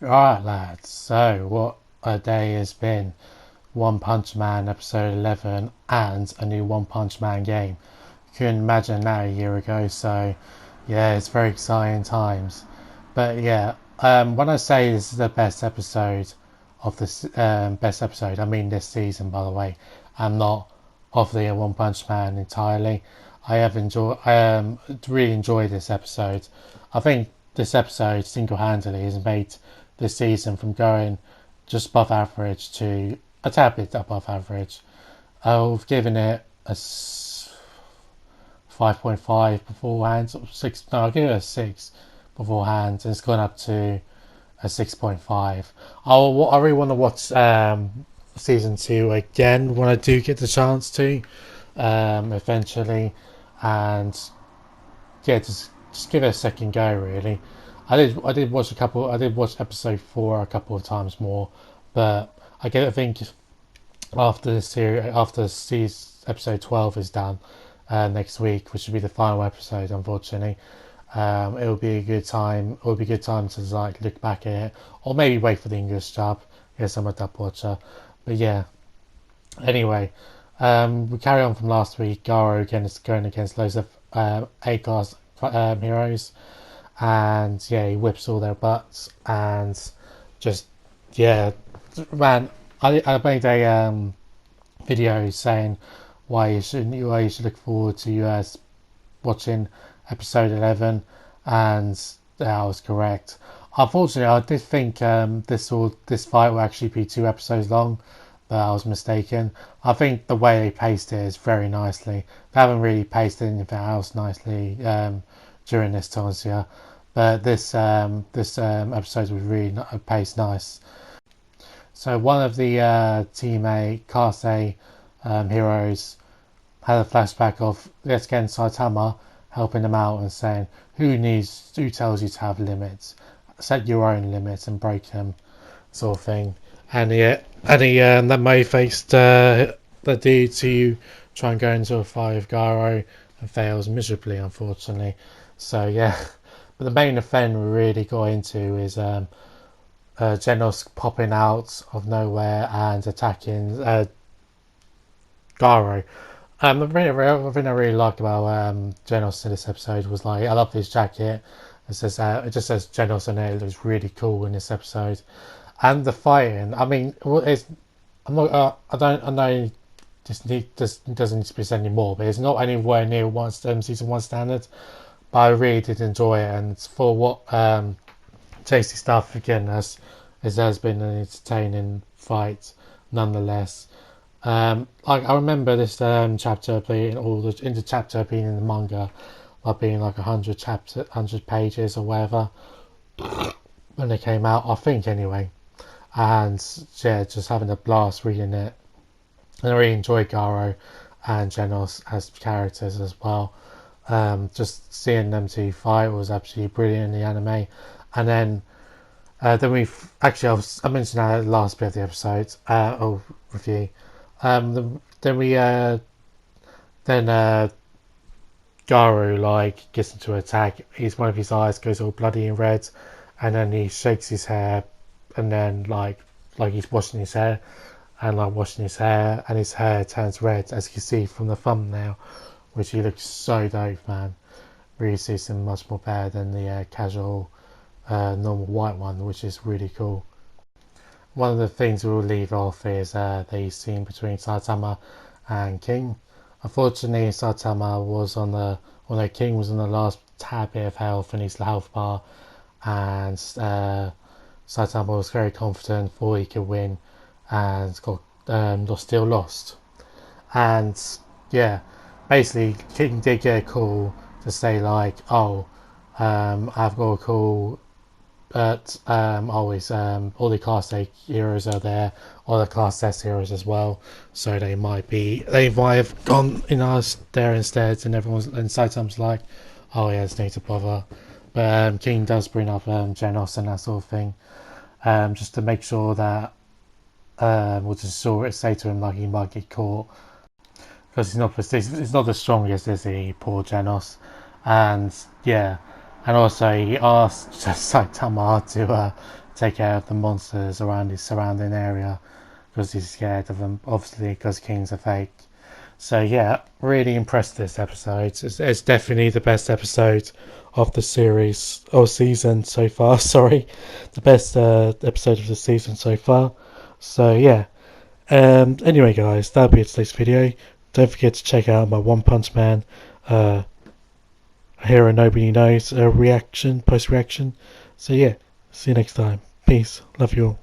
Alright lads, so what a day has been. One Punch Man episode 11 and a new One Punch Man game. Couldn't imagine that a year ago, so yeah, it's very exciting times. But yeah, when I say this is the best episode of this best episode, I mean this season, by the way. I'm not of the One Punch Man entirely. I really enjoyed this episode. I think this episode single-handedly has made this season from going just above average to a tad bit above average. I've given it a 5.5 beforehand, or 6. No, I'll give it a 6 beforehand, and it's gone up to a 6.5. I really want to watch season 2 again when I do get the chance to, eventually, and yeah, just give it a second go. Really, I did watch a couple. I did watch episode 4 a couple of times more, but I think after the series, after season episode 12 is done next week, which will be the final episode, unfortunately. It will be a good time. It will be a good time to like look back at it, or maybe wait for the English dub. Yes, I'm a dub watcher, but yeah. Anyway, we carry on from last week. Garo again is going against loads of A-class heroes, and yeah, he whips all their butts, and just yeah, man. I made a video saying why you should look forward to watching episode 11, and I was correct. Unfortunately, I did think this fight will actually be 2 episodes long, but I was mistaken. I think the way they paced it is very nicely. They haven't really paced anything else nicely during this Tonsia, but this episode was really paced nice. So one of the Team A, Class A heroes had a flashback of yet again Saitama helping them out and saying, who tells you to have limits? Set your own limits and break them, sort of thing. And that motivates the dude to try and go into a fight with Garo and fails miserably, unfortunately. So yeah, but the main event we really got into is Genos popping out of nowhere and attacking Garo. The thing I really liked about Genos in this episode was like I love his jacket. It just says Genos on it. It looks really cool in this episode, and the fighting. I mean, I'm not. I know this doesn't need to be said anymore, but it's not anywhere near season 1 standard. But I really did enjoy it, and for what tasty stuff again, as has been an entertaining fight nonetheless. Like I remember this chapter being in the chapter being in the manga, like being like 100 pages or whatever when they came out, I think anyway. And yeah, just having a blast reading it, and I really enjoyed Garo and Genos as characters as well. Just seeing them two fight was absolutely brilliant in the anime, and then we've actually I mentioned that at the last bit of the episode or review. Then Garu like gets into attack. One of his eyes goes all bloody and red, and then he shakes his hair, and then like he's washing his hair, and his hair turns red, as you can see from the thumbnail, which he looks so dope, man. Really sees him much more better than the casual, normal white one, which is really cool. One of the things we'll leave off is the scene between Saitama and King. Unfortunately, Saitama was King was on the last tad bit of health in his health bar, and Saitama was very confident, thought he could win, and still lost. And yeah, basically, King did get a call to say like, oh, I've got a call. But always all the Class A heroes are there, all the Class S heroes as well. So they might have gone in us there instead, and Saitama's like, oh yeah, there's no need to bother. But King does bring up Genos and that sort of thing, just to make sure that we'll just say to him like he might get caught, because he's not the strongest, is he, poor Genos? And yeah. And also, he asked Saitama take care of the monsters around his surrounding area because he's scared of them, obviously, because kings are fake. So yeah, really impressed this episode. It's definitely the best episode of the series or season so far. Sorry, the best episode of the season so far. So yeah. Anyway, guys, that'll be it today's video. Don't forget to check out my One Punch Man Hero Nobody Knows post reaction. So yeah, see you next time. Peace. Love you all.